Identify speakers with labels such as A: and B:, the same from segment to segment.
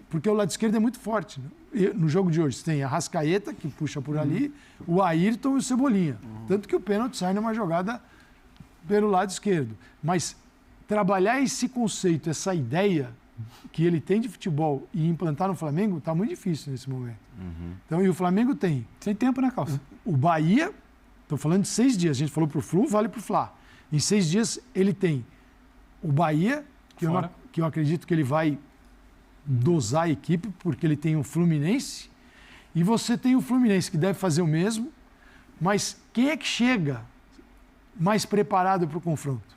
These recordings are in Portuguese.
A: Porque o lado esquerdo é muito forte. Né? No jogo de hoje, você tem a Arrascaeta, que puxa por ali, o Ayrton e o Cebolinha. Tanto que o pênalti sai numa jogada pelo lado esquerdo. Mas trabalhar esse conceito, essa ideia que ele tem de futebol e implantar no Flamengo, está muito difícil nesse momento. Então, e o Flamengo tem.
B: Sem tempo, né, Calça?
A: O Bahia, estou falando de 6 dias. A gente falou para o Flu, vale para o Fla. Em 6 dias, ele tem o Bahia, que eu acredito que ele vai dosar a equipe, porque ele tem o Fluminense, e você tem o Fluminense, que deve fazer o mesmo, mas quem é que chega mais preparado para o confronto?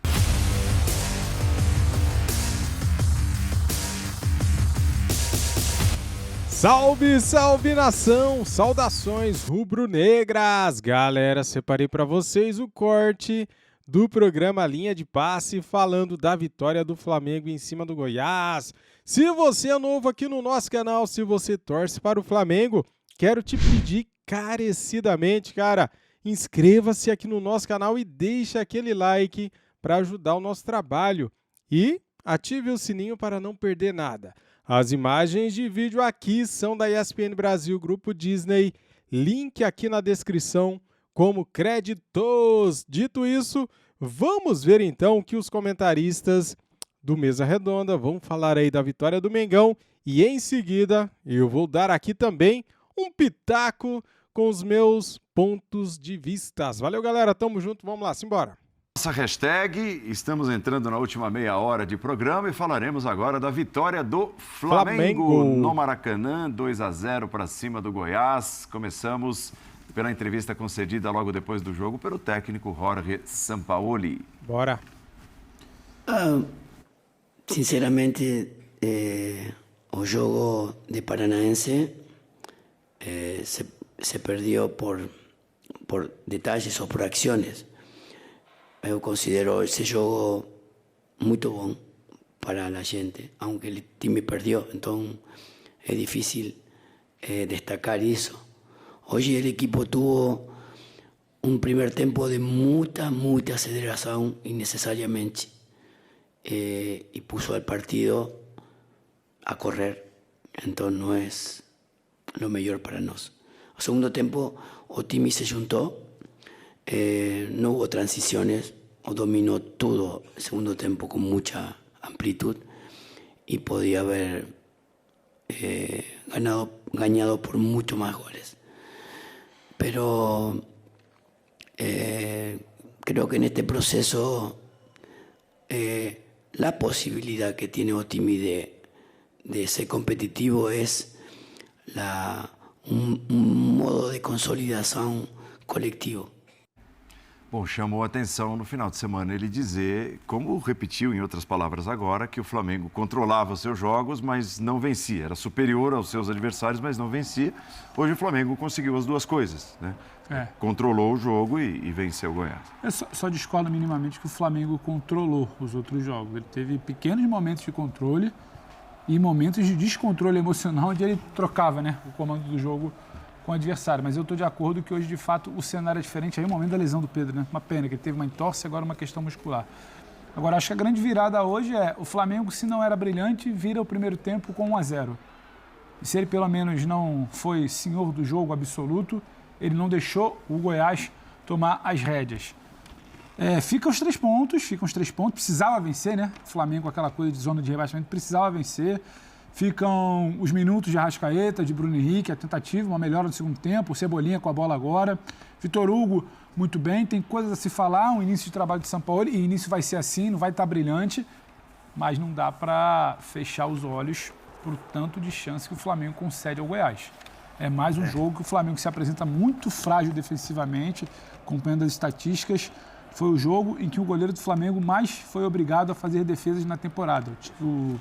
C: Salve, salve nação! Saudações rubro-negras! Galera, separei para vocês o corte do programa Linha de Passe falando da vitória do Flamengo em cima do Goiás. Se você é novo aqui no nosso canal, se você torce para o Flamengo, quero te pedir carecidamente, cara, inscreva-se aqui no nosso canal e deixe aquele like para ajudar o nosso trabalho. E ative o sininho para não perder nada. As imagens de vídeo aqui são da ESPN Brasil, Grupo Disney, link aqui na descrição como créditos. Dito isso, vamos ver então o que os comentaristas do Mesa Redonda vão falar aí da vitória do Mengão e em seguida eu vou dar aqui também um pitaco com os meus pontos de vistas. Valeu, galera, tamo junto, vamos lá, simbora.
D: Nossa hashtag, estamos entrando na última meia hora de programa e falaremos agora da vitória do Flamengo. No Maracanã, 2-0 para cima do Goiás. Começamos pela entrevista concedida logo depois do jogo pelo técnico Jorge Sampaoli.
C: Bora.
E: Sinceramente, o jogo de Paranaense se perdeu por detalles ou por acciones. Eu considero esse jogo muito bom para a gente, aunque o time perdeu, então é difícil destacar isso. Hoje o equipo teve primer tempo de muita aceleração innecesariamente e puso al partido a correr, então não é o melhor para nós. O segundo tempo o time se juntou. No hubo transiciones, o dominó todo el segundo tiempo con mucha amplitud y podía haber ganado por mucho más goles. Pero creo que en este proceso la posibilidad que tiene Otimi de ser competitivo es un modo de consolidación colectivo.
D: Bom, chamou a atenção no final de semana ele dizer, como repetiu em outras palavras agora, que o Flamengo controlava os seus jogos, mas não vencia. Era superior aos seus adversários, mas não vencia. Hoje o Flamengo conseguiu as duas coisas, né? Controlou o jogo e venceu o Goiás.
B: Eu só discordo minimamente que o Flamengo controlou os outros jogos. Ele teve pequenos momentos de controle e momentos de descontrole emocional, onde ele trocava, né, o comando do jogo com o adversário, mas eu estou de acordo que hoje, de fato, o cenário é diferente. Aí o momento da lesão do Pedro, né? Uma pena, que ele teve uma entorse e agora uma questão muscular. Agora, acho que a grande virada hoje é o Flamengo, se não era brilhante, vira o primeiro tempo com 1-0. E se ele, pelo menos, não foi senhor do jogo absoluto, ele não deixou o Goiás tomar as rédeas. Ficam os 3 pontos, precisava vencer, né? O Flamengo, aquela coisa de zona de rebaixamento, precisava vencer. Ficam os minutos de Arrascaeta, de Bruno Henrique, a tentativa, uma melhora no segundo tempo, o Cebolinha com a bola agora. Vitor Hugo, muito bem, tem coisas a se falar, um início de trabalho de Sampaoli, e início vai ser assim, não vai estar brilhante, mas não dá para fechar os olhos por tanto de chance que o Flamengo concede ao Goiás. É mais um jogo que o Flamengo se apresenta muito frágil defensivamente, acompanhando as estatísticas. Foi o jogo em que o goleiro do Flamengo mais foi obrigado a fazer defesas na temporada. O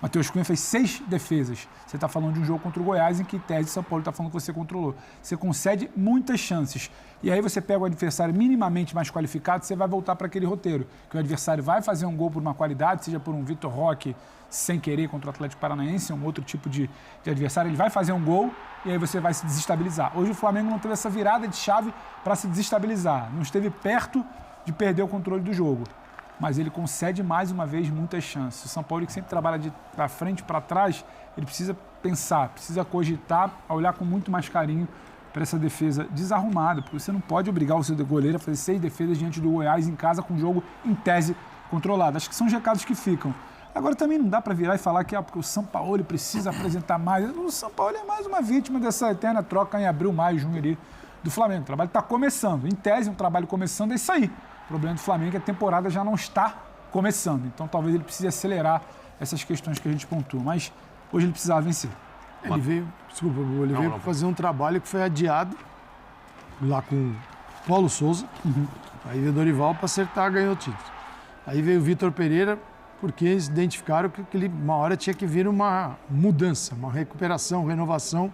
B: Matheus Cunha fez 6 defesas. Você está falando de um jogo contra o Goiás em que, em tese, São Paulo está falando que você controlou. Você concede muitas chances. E aí você pega o adversário minimamente mais qualificado, você vai voltar para aquele roteiro. Que o adversário vai fazer um gol por uma qualidade, seja por um Vitor Roque sem querer contra o Atlético Paranaense, um outro tipo de adversário. Ele vai fazer um gol e aí você vai se desestabilizar. Hoje o Flamengo não teve essa virada de chave para se desestabilizar. Não esteve perto de perder o controle do jogo. mas ele concede mais uma vez muitas chances. O São Paulo, que sempre trabalha de para frente para trás, ele precisa pensar, precisa cogitar, olhar com muito mais carinho para essa defesa desarrumada, porque você não pode obrigar o seu goleiro a fazer 6 defesas diante do Goiás em casa com o jogo em tese controlado. Acho que são os recados que ficam. Agora também não dá para virar e falar que porque o São Paulo precisa apresentar mais. O São Paulo é mais uma vítima dessa eterna troca em abril, maio, junho ali do Flamengo. O trabalho está começando. Em tese, um trabalho começando é isso aí. O problema do Flamengo é que a temporada já não está começando. Então talvez ele precise acelerar essas questões que a gente pontua. Mas hoje ele precisava vencer.
A: Ele veio para fazer um trabalho que foi adiado lá com o Paulo Souza. Aí veio o Dorival para acertar, ganhou o título. Aí veio o Vitor Pereira, porque eles identificaram que uma hora tinha que vir uma mudança, uma recuperação, renovação.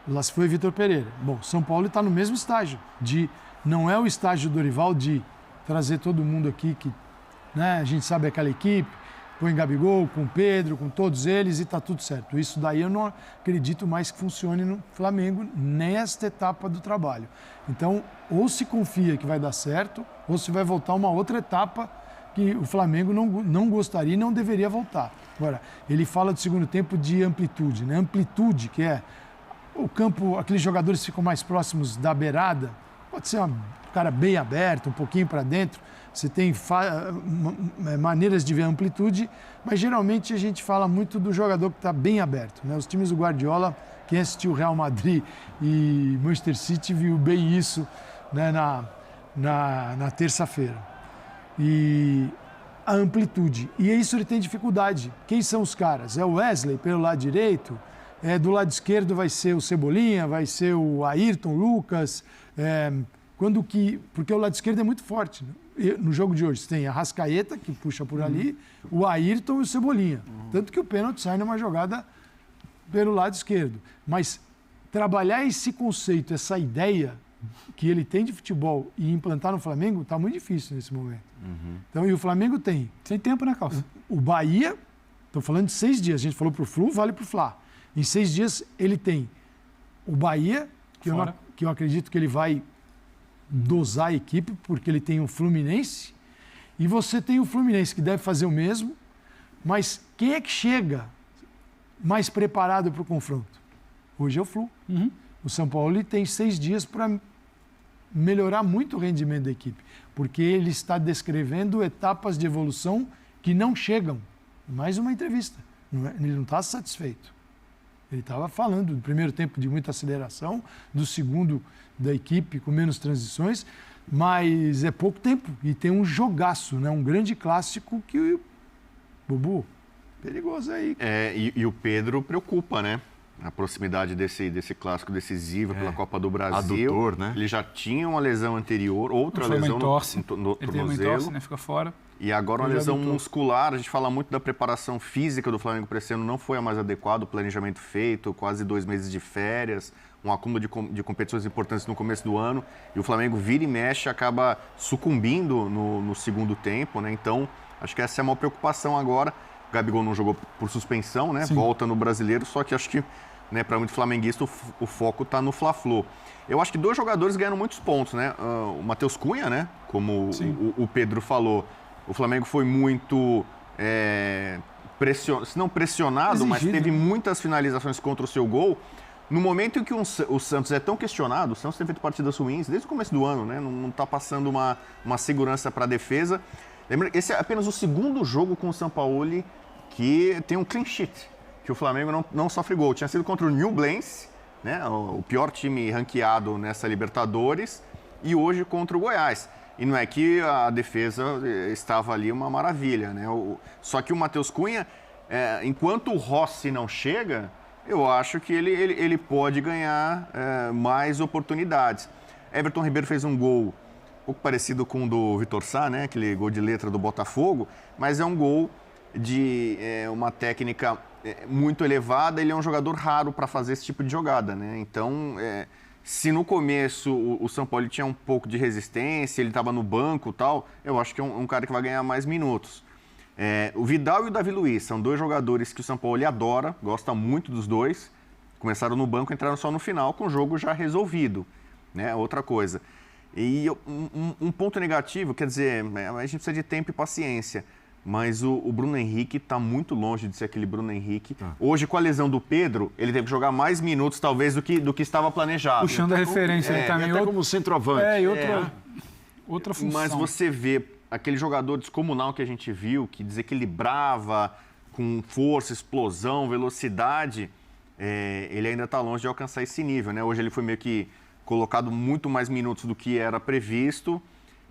A: Lá se foi Vitor Pereira. Bom, São Paulo está no mesmo estágio. Não é o estágio do Dorival de trazer todo mundo aqui que, né, a gente sabe aquela equipe, põe Gabigol, com Pedro, com todos eles e está tudo certo. Isso daí eu não acredito mais que funcione no Flamengo nesta etapa do trabalho. Então, ou se confia que vai dar certo, ou se vai voltar uma outra etapa que o Flamengo não gostaria e não deveria voltar. Agora, ele fala do segundo tempo de amplitude, né? Amplitude, que é o campo, aqueles jogadores ficam mais próximos da beirada, pode ser um cara bem aberto, um pouquinho para dentro, você tem maneiras de ver a amplitude, mas geralmente a gente fala muito do jogador que está bem aberto, né? Os times do Guardiola, quem assistiu Real Madrid e Manchester City viu bem isso, né, na terça-feira. E a amplitude. E isso ele tem dificuldade. Quem são os caras? É o Wesley pelo lado direito, do lado esquerdo vai ser o Cebolinha, vai ser o Ayrton, Lucas, porque o lado esquerdo é muito forte, né? No jogo de hoje, você tem a Arrascaeta, que puxa por ali, o Ayrton e o Cebolinha. Tanto que o pênalti sai numa jogada pelo lado esquerdo. Mas trabalhar esse conceito, essa ideia que ele tem de futebol e implantar no Flamengo, está muito difícil nesse momento. Então, e o Flamengo tem...
B: Sem tempo, né, Calça?
A: O Bahia, estou falando de 6 dias, a gente falou para o Flu, vale para o Fla. Em 6 dias, ele tem o Bahia, que eu acredito que ele vai dosar a equipe, porque ele tem o Fluminense, e você tem o Fluminense, que deve fazer o mesmo, mas quem é que chega mais preparado para o confronto? Hoje é o Flu. O São Paulo tem 6 dias para melhorar muito o rendimento da equipe, porque ele está descrevendo etapas de evolução que não chegam. Mais uma entrevista. Ele não está satisfeito. Ele estava falando do primeiro tempo de muita aceleração, do segundo da equipe com menos transições, mas é pouco tempo e tem um jogaço, né? Um grande clássico que Bubu, perigoso aí.
F: E o Pedro preocupa, né? A proximidade desse clássico decisivo pela Copa do Brasil.
D: Adutor, né?
F: Ele já tinha uma lesão anterior, outra lesão no
B: ele tem uma
F: tornozelo.
B: entorse, né? Fica fora.
F: E agora uma lesão muscular. A gente fala muito da preparação física do Flamengo para esse ano, não foi a mais adequada, o planejamento feito, quase 2 meses de férias, um acúmulo de competições importantes no começo do ano, e o Flamengo vira e mexe, acaba sucumbindo no segundo tempo, né? Então, acho que essa é a maior preocupação agora. O Gabigol não jogou por suspensão, né? Sim. Volta no Brasileiro, só que acho que, né, para muito flamenguista, o foco está no Fla-Flu. Eu acho que 2 jogadores ganharam muitos pontos, né? O Matheus Cunha, né? Como o Pedro falou, o Flamengo foi muito, se não pressionado, exigido, mas teve muitas finalizações contra o seu gol. No momento em que o Santos é tão questionado, o Santos tem feito partidas ruins desde o começo do ano, né? Não está passando uma segurança para a defesa. Lembra, esse é apenas o 2º jogo com o Sampaoli que tem um clean sheet, que o Flamengo não sofre gol. Tinha sido contra o Nublense, né? O pior time ranqueado nessa Libertadores, e hoje contra o Goiás. E não é que a defesa estava ali uma maravilha, né? Só que o Matheus Cunha, enquanto o Rossi não chega, eu acho que ele pode ganhar mais oportunidades. Everton Ribeiro fez um gol um pouco parecido com o do Vitor Sá, né? Aquele gol de letra do Botafogo, mas é um gol de uma técnica muito elevada. Ele é um jogador raro para fazer esse tipo de jogada, né? Então, se no começo o São Paulo tinha um pouco de resistência, ele estava no banco e tal, eu acho que é um cara que vai ganhar mais minutos. O Vidal e o Davi Luiz são 2 jogadores que o São Paulo adora, gosta muito dos 2. Começaram no banco, entraram só no final, com o jogo já resolvido, né? Outra coisa. E um ponto negativo, quer dizer, a gente precisa de tempo e paciência. Mas o Bruno Henrique está muito longe de ser aquele Bruno Henrique. Hoje, com a lesão do Pedro, ele teve que jogar mais minutos, talvez, do que estava planejado.
B: Puxando a referência, ele também
D: até como centroavante.
B: Outra função.
F: Mas você vê aquele jogador descomunal que a gente viu, que desequilibrava com força, explosão, velocidade, ele ainda está longe de alcançar esse nível, né? Hoje ele foi meio que colocado muito mais minutos do que era previsto.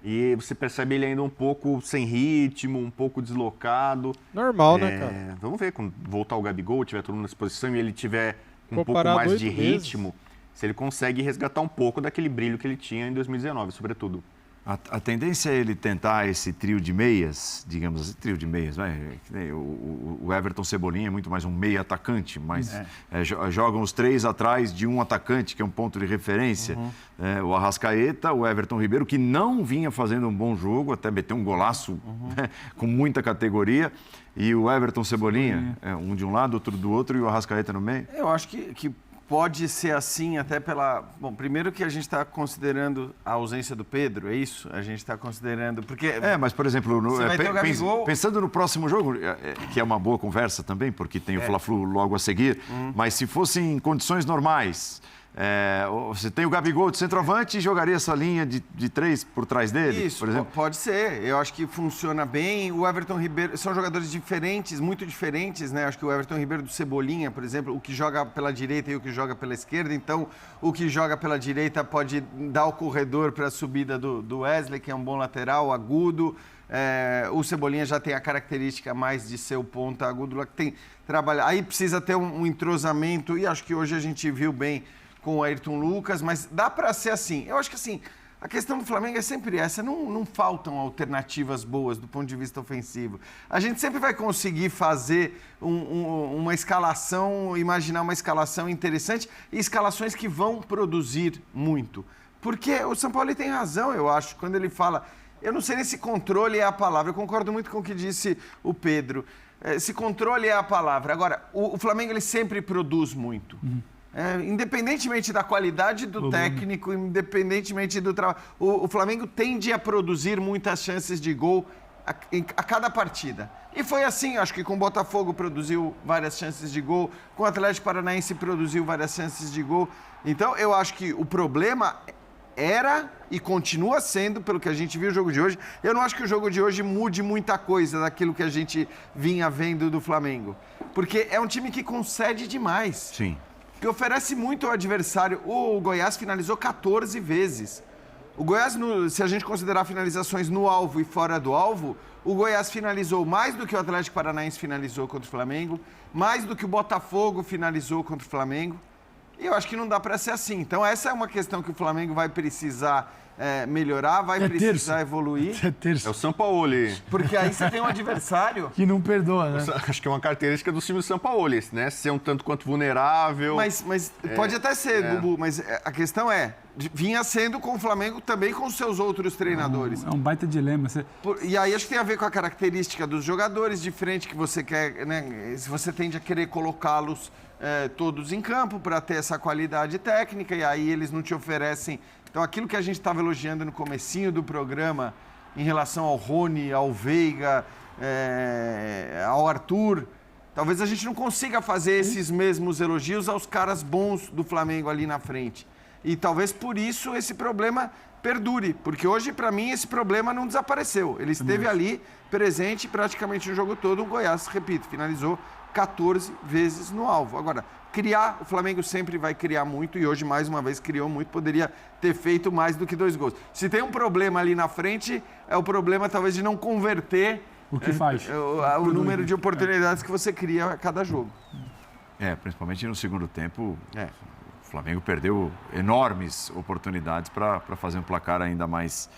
F: E você percebe ele ainda um pouco sem ritmo, um pouco deslocado.
C: Normal, né, cara?
F: Vamos ver, quando voltar o Gabigol, tiver todo mundo nessa posição e ele tiver um pouco
C: parar
F: mais de
C: 8 meses.
F: ritmo, se ele consegue resgatar um pouco daquele brilho que ele tinha em 2019, sobretudo.
D: A tendência é ele tentar esse trio de meias, digamos assim, trio de meias, vai. O Everton Cebolinha é muito mais um meia atacante, mas jogam os três atrás de um atacante, que é um ponto de referência. O Arrascaeta, o Everton Ribeiro, que não vinha fazendo um bom jogo, até meteu um golaço com muita categoria, e o Everton Cebolinha, um de um lado, outro do outro, e o Arrascaeta no meio.
G: Eu acho que pode ser assim até pela... Bom, primeiro que a gente está considerando a ausência do Pedro, é isso? A gente está considerando... Porque...
D: Mas, por exemplo, pensando no próximo jogo, que é uma boa conversa também, porque tem o Fla-Flu logo a seguir, mas se fossem em condições normais... você tem o Gabigol de centroavante e jogaria essa linha de três por trás dele,
G: isso,
D: por exemplo?
G: Pode ser. Eu acho que funciona bem. O Everton Ribeiro... São jogadores diferentes, muito diferentes, né? Acho que o Everton Ribeiro do Cebolinha, por exemplo, o que joga pela direita e o que joga pela esquerda. Então, o que joga pela direita pode dar o corredor para a subida do Wesley, que é um bom lateral, agudo. O Cebolinha já tem a característica mais de ser o ponta agudo, lá que tem trabalho. Aí precisa ter um entrosamento, e acho que hoje a gente viu bem com o Ayrton Lucas, mas dá para ser assim. Eu acho que assim, a questão do Flamengo é sempre essa, não faltam alternativas boas do ponto de vista ofensivo. A gente sempre vai conseguir fazer uma escalação, imaginar uma escalação interessante e escalações que vão produzir muito. Porque o São Paulo tem razão, eu acho, quando ele fala... Eu não sei nem se controle é a palavra, eu concordo muito com o que disse o Pedro. Se controle é a palavra. Agora, o Flamengo ele sempre produz muito. Independentemente da qualidade do técnico, independentemente do trabalho, o Flamengo tende a produzir muitas chances de gol a cada partida. E foi assim, acho que com o Botafogo produziu várias chances de gol, com o Atlético Paranaense produziu várias chances de gol. Então, eu acho que o problema era e continua sendo, pelo que a gente viu o jogo de hoje. Eu não acho que o jogo de hoje mude muita coisa daquilo que a gente vinha vendo do Flamengo. Porque é um time que concede demais.
D: Sim.
G: Que oferece muito ao adversário. O Goiás finalizou 14 vezes. O Goiás, se a gente considerar finalizações no alvo e fora do alvo, o Goiás finalizou mais do que o Atlético Paranaense finalizou contra o Flamengo, mais do que o Botafogo finalizou contra o Flamengo. E eu acho que não dá para ser assim. Então, essa é uma questão que o Flamengo vai precisar melhorar, vai precisar evoluir.
F: É o Sampaoli.
G: Porque aí você tem um adversário...
A: Que não perdoa, né?
F: Acho que é uma característica do time do Sampaoli, né? Ser um tanto quanto vulnerável.
G: Mas pode até ser, Bubu, mas a questão vinha sendo com o Flamengo também com os seus outros treinadores.
B: É um baita dilema.
G: E aí acho que tem a ver com a característica dos jogadores de frente que você quer, né? Se você tende a querer colocá-los todos em campo para ter essa qualidade técnica, e aí eles não te oferecem... Então, aquilo que a gente estava elogiando no comecinho do programa, em relação ao Rony, ao Veiga, ao Arthur, talvez a gente não consiga fazer esses mesmos elogios aos caras bons do Flamengo ali na frente. E talvez por isso esse problema perdure, porque hoje, para mim, esse problema não desapareceu. Ele esteve ali, presente, praticamente o jogo todo. O Goiás, repito, finalizou 14 vezes no alvo. Agora, o Flamengo sempre vai criar muito e hoje, mais uma vez, criou muito. Poderia ter feito mais do que 2 gols. Se tem um problema ali na frente, é o problema, talvez, de não converter
B: o que faz
G: o número de oportunidades que você cria a cada jogo.
D: Principalmente no segundo tempo, o Flamengo perdeu enormes oportunidades para fazer um placar ainda mais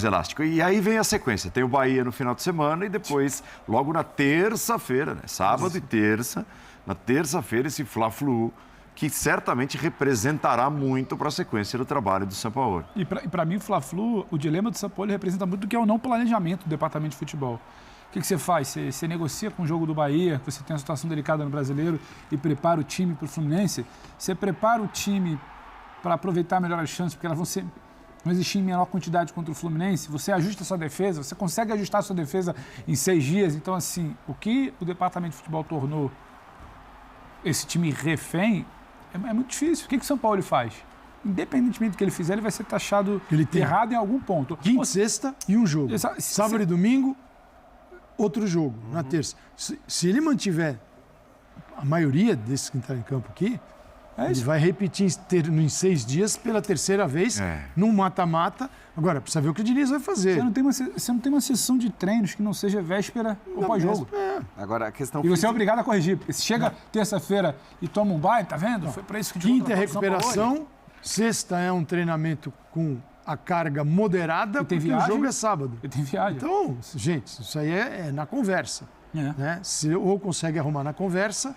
D: elástico. E aí vem a sequência. Tem o Bahia no final de semana e depois, logo na terça-feira, né? Sábado e terça, na terça-feira, esse Fla-Flu, que certamente representará muito para a sequência do trabalho do Sampaoli.
B: E para mim, o Fla-Flu, o dilema do Sampaoli representa muito do que é o não planejamento do departamento de futebol. O que você faz? Você negocia com o jogo do Bahia, você tem uma situação delicada no Brasileiro e prepara o time para o Fluminense. Você prepara o time para aproveitar melhor as chances, porque elas vão ser não existia em menor quantidade contra o Fluminense, você ajusta a sua defesa, você consegue ajustar a sua defesa em 6 dias. Então, assim, o que o departamento de futebol tornou esse time refém é muito difícil. O que o São Paulo faz? Independentemente do que ele fizer, ele vai ser taxado errado em algum ponto.
A: Quinta, sexta e um jogo. Sábado e domingo, outro jogo, na terça. Se ele mantiver a maioria desses que estão em campo aqui, ele vai repetir em 6 dias pela terceira vez, num mata-mata. Agora, precisa ver o que o Diniz vai fazer.
B: Você não tem uma sessão de treinos que não seja véspera ou pós-jogo.
G: Agora, a questão
B: e você é obrigado a corrigir, porque se chega terça-feira e toma um banho, tá vendo? Foi para isso que
A: Quinta é recuperação, sexta é um treinamento com a carga moderada, porque o jogo é sábado.
B: E tem viagem.
A: Então, gente, isso aí é na conversa. Né? Se ou consegue arrumar na conversa,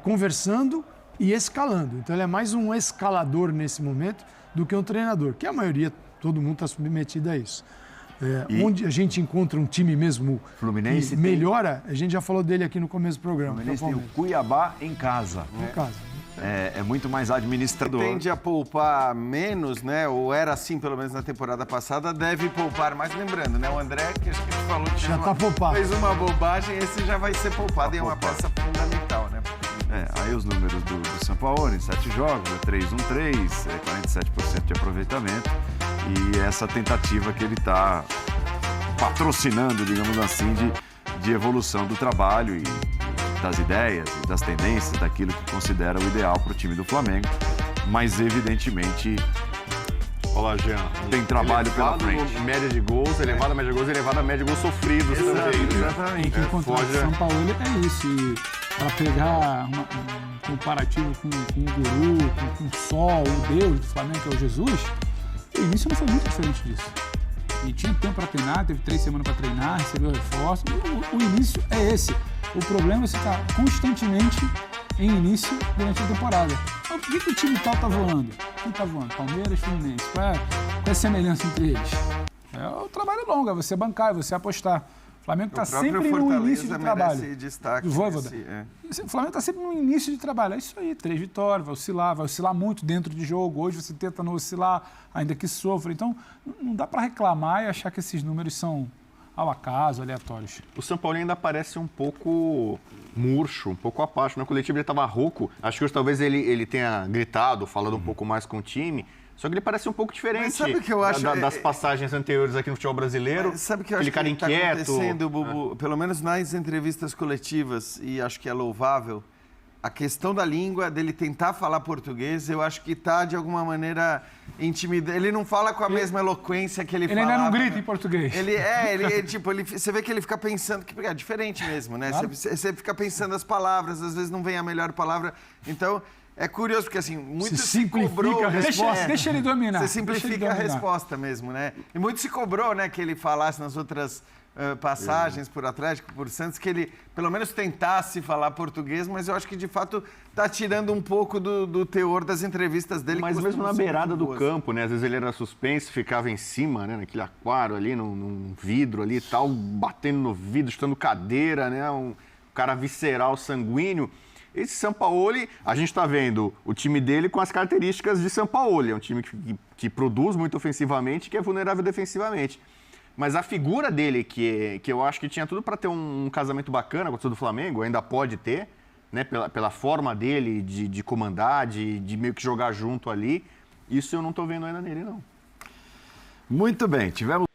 A: conversando e escalando. Então ele é mais um escalador nesse momento do que um treinador, que a maioria, todo mundo está submetido a isso. Onde a gente encontra um time mesmo
D: Fluminense
A: que melhora, a gente já falou dele aqui no começo do programa.
D: Fluminense tem o Cuiabá em casa. É muito mais administrador.
G: Tende a poupar menos, né? Ou era assim, pelo menos na temporada passada, deve poupar mais. Lembrando, né? O André, que acho que ele falou que
A: já está poupado.
G: Fez uma bobagem, esse já vai ser poupado e é uma peça fundamental, né?
D: Aí os números do São Paulo, em 7 jogos, 3-1-3, 47% de aproveitamento. E essa tentativa que ele está patrocinando, digamos assim, de evolução do trabalho e das ideias e das tendências, daquilo que considera o ideal para o time do Flamengo. Mas, evidentemente,
F: olá, Jean,
D: tem trabalho pela frente.
F: Média de gols, elevada a média de gols, elevada a média de gols sofridos também.
B: Exatamente. Quem contrata o São Paulo é isso. E para pegar um comparativo com o guru, com o sol, o Deus do Flamengo, que é o Jesus, o início não foi muito diferente disso. E tinha tempo para treinar, teve 3 semanas para treinar, recebeu reforço. O início é esse. O problema é você estar constantemente em início durante a temporada. Então, por que o time tal está voando? Quem está voando? Palmeiras, Fluminense. Qual é a semelhança entre eles? É o trabalho longo, é você bancar, é você apostar. O Flamengo está sempre no início de trabalho.
G: Destaque
B: o Flamengo está sempre no início de trabalho. É isso aí, 3 vitórias, vai oscilar muito dentro de jogo. Hoje você tenta não oscilar, ainda que sofra. Então, não dá para reclamar e achar que esses números são ao acaso, aleatórios.
F: O São Paulo ainda parece um pouco murcho, um pouco apático. Na coletiva ele estava rouco. Acho que hoje talvez ele tenha gritado, falando um pouco mais com o time. Só que ele parece um pouco diferente
G: que eu acho,
F: das passagens anteriores aqui no futebol brasileiro.
G: Sabe o que eu acho que está acontecendo, Bubu? Pelo menos nas entrevistas coletivas, e acho que é louvável, a questão da língua, dele tentar falar português, eu acho que está, de alguma maneira, intimidando. Ele não fala com a mesma eloquência que ele fala.
B: Ele ainda não grita em português.
G: Você vê que ele fica pensando, que é diferente mesmo, né?
B: Claro.
G: Você fica pensando as palavras, às vezes não vem a melhor palavra. Então, é curioso, porque assim, muito se cobrou...
A: a resposta.
B: Deixa ele dominar.
G: Você simplifica a resposta mesmo, né? E muito se cobrou, né, que ele falasse nas outras passagens por Atlético, por Santos, que ele pelo menos tentasse falar português, mas eu acho que de fato está tirando um pouco do teor das entrevistas dele.
F: Mas mesmo na beirada do campo, né? Às vezes ele era suspenso, ficava em cima, né? Naquele aquário ali, num vidro ali e tal, batendo no vidro, chutando cadeira, né? Um cara visceral, sanguíneo. Esse Sampaoli, a gente está vendo o time dele com as características de Sampaoli. É um time que produz muito ofensivamente, que é vulnerável defensivamente. Mas a figura dele, que eu acho que tinha tudo para ter um casamento bacana com o do Flamengo, ainda pode ter, né? Pela forma dele de comandar, de meio que jogar junto ali. Isso eu não estou vendo ainda nele, não.
D: Muito bem, tivemos...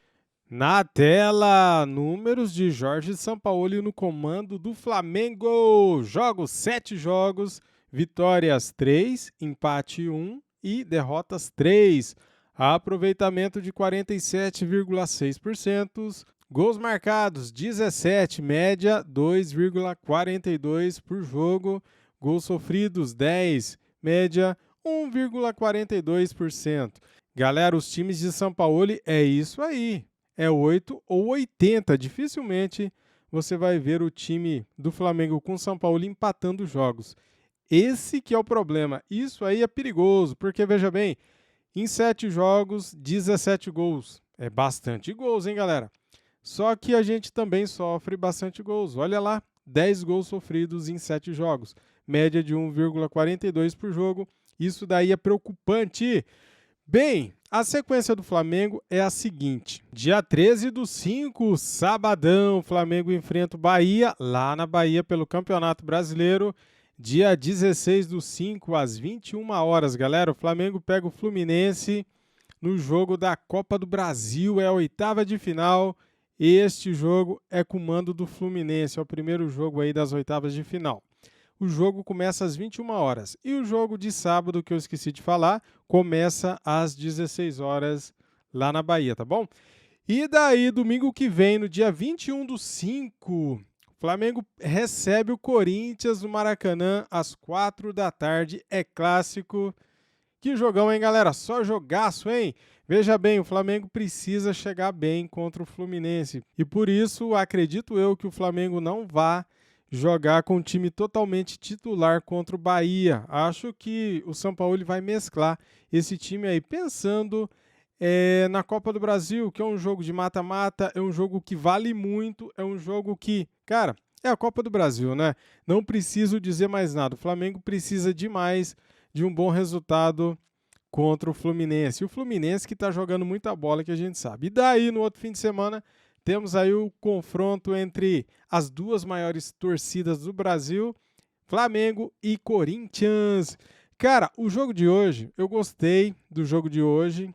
C: Na tela, números de Jorge Sampaoli no comando do Flamengo. 7 jogos, vitórias 3, empate 1 e derrotas 3. Aproveitamento de 47,6%. Gols marcados, 17, média 2,42 por jogo. Gols sofridos, 10, média 1,42%. Galera, os times de Sampaoli é isso aí. É 8 ou 80. Dificilmente você vai ver o time do Flamengo com Sampaoli empatando jogos. Esse que é o problema. Isso aí é perigoso, porque veja bem, em 7 jogos, 17 gols. É bastante gols, hein, galera? Só que a gente também sofre bastante gols. Olha lá, 10 gols sofridos em 7 jogos. Média de 1,42 por jogo. Isso daí é preocupante. Bem, a sequência do Flamengo é a seguinte. Dia 13/5, sabadão, o Flamengo enfrenta o Bahia, lá na Bahia pelo Campeonato Brasileiro. Dia 16/5, às 21 horas, galera, o Flamengo pega o Fluminense no jogo da Copa do Brasil, é a 8ª de final. Este jogo é com o mando do Fluminense, é o primeiro jogo aí das 8ª de final. O jogo começa às 21 horas. E o jogo de sábado, que eu esqueci de falar, começa às 16 horas lá na Bahia, tá bom? E daí, domingo que vem, no dia 21/5, o Flamengo recebe o Corinthians no Maracanã às 4 da tarde. É clássico. Que jogão, hein, galera? Só jogaço, hein? Veja bem, o Flamengo precisa chegar bem contra o Fluminense. E por isso, acredito eu que o Flamengo não vá jogar com um time totalmente titular contra o Bahia. Acho que o Sampaoli vai mesclar esse time aí, pensando na Copa do Brasil, que é um jogo de mata-mata, é um jogo que vale muito, é um jogo que, cara, é a Copa do Brasil, né? Não preciso dizer mais nada. O Flamengo precisa demais de um bom resultado contra o Fluminense. E o Fluminense que tá jogando muita bola, que a gente sabe. E daí, no outro fim de semana, temos aí o confronto entre as duas maiores torcidas do Brasil, Flamengo e Corinthians. Cara, o jogo de hoje, eu gostei do jogo de hoje.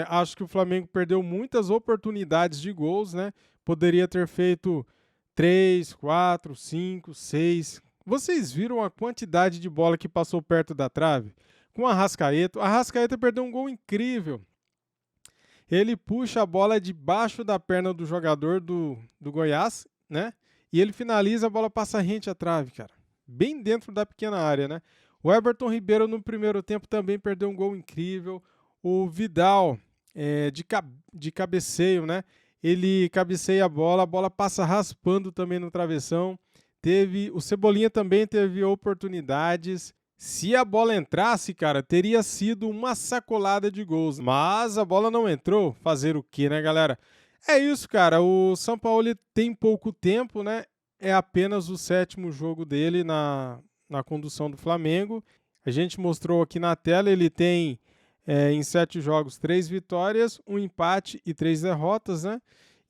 C: Acho que o Flamengo perdeu muitas oportunidades de gols, né? Poderia ter feito 3, 4, 5, 6. Vocês viram a quantidade de bola que passou perto da trave? Com a Arrascaeta. A Arrascaeta perdeu um gol incrível. Ele puxa a bola debaixo da perna do jogador do Goiás, né? E ele finaliza, a bola passa rente à trave, cara. Bem dentro da pequena área, né? O Everton Ribeiro no primeiro tempo também perdeu um gol incrível. O Vidal, de cabeceio, né? Ele cabeceia a bola passa raspando também no travessão. O Cebolinha também teve oportunidades. Se a bola entrasse, cara, teria sido uma sacolada de gols. Mas a bola não entrou. Fazer o quê, né, galera? É isso, cara. O Sampaoli tem pouco tempo, né? É apenas o 7º jogo dele na condução do Flamengo. A gente mostrou aqui na tela, ele tem em 7 jogos 3 vitórias, 1 empate e 3 derrotas, né?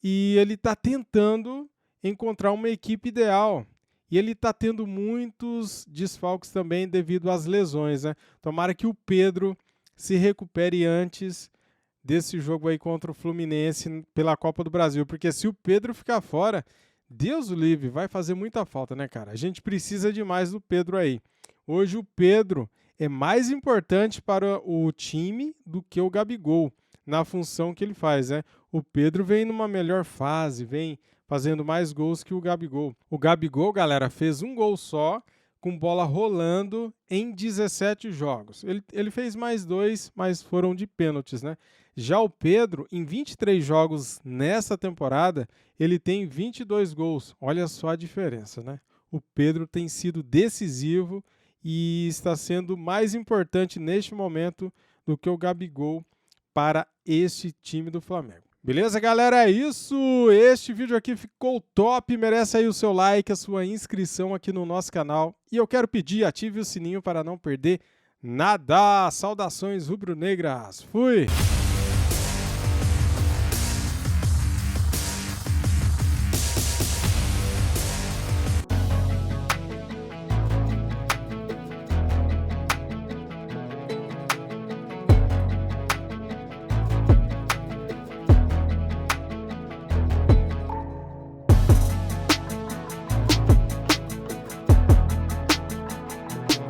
C: E ele está tentando encontrar uma equipe ideal. E ele está tendo muitos desfalques também devido às lesões, né? Tomara que o Pedro se recupere antes desse jogo aí contra o Fluminense pela Copa do Brasil. Porque se o Pedro ficar fora, Deus o livre, vai fazer muita falta, né, cara? A gente precisa demais do Pedro aí. Hoje o Pedro é mais importante para o time do que o Gabigol, na função que ele faz, né? O Pedro vem numa melhor fase, vem fazendo mais gols que o Gabigol. O Gabigol, galera, fez um gol só, com bola rolando em 17 jogos. Ele fez mais 2, mas foram de pênaltis, né? Já o Pedro, em 23 jogos nessa temporada, ele tem 22 gols. Olha só a diferença, né? O Pedro tem sido decisivo e está sendo mais importante neste momento do que o Gabigol para este time do Flamengo. Beleza, galera? É isso. Este vídeo aqui ficou top. Merece aí o seu like, a sua inscrição aqui no nosso canal. E eu quero pedir, ative o sininho para não perder nada. Saudações rubro-negras. Fui!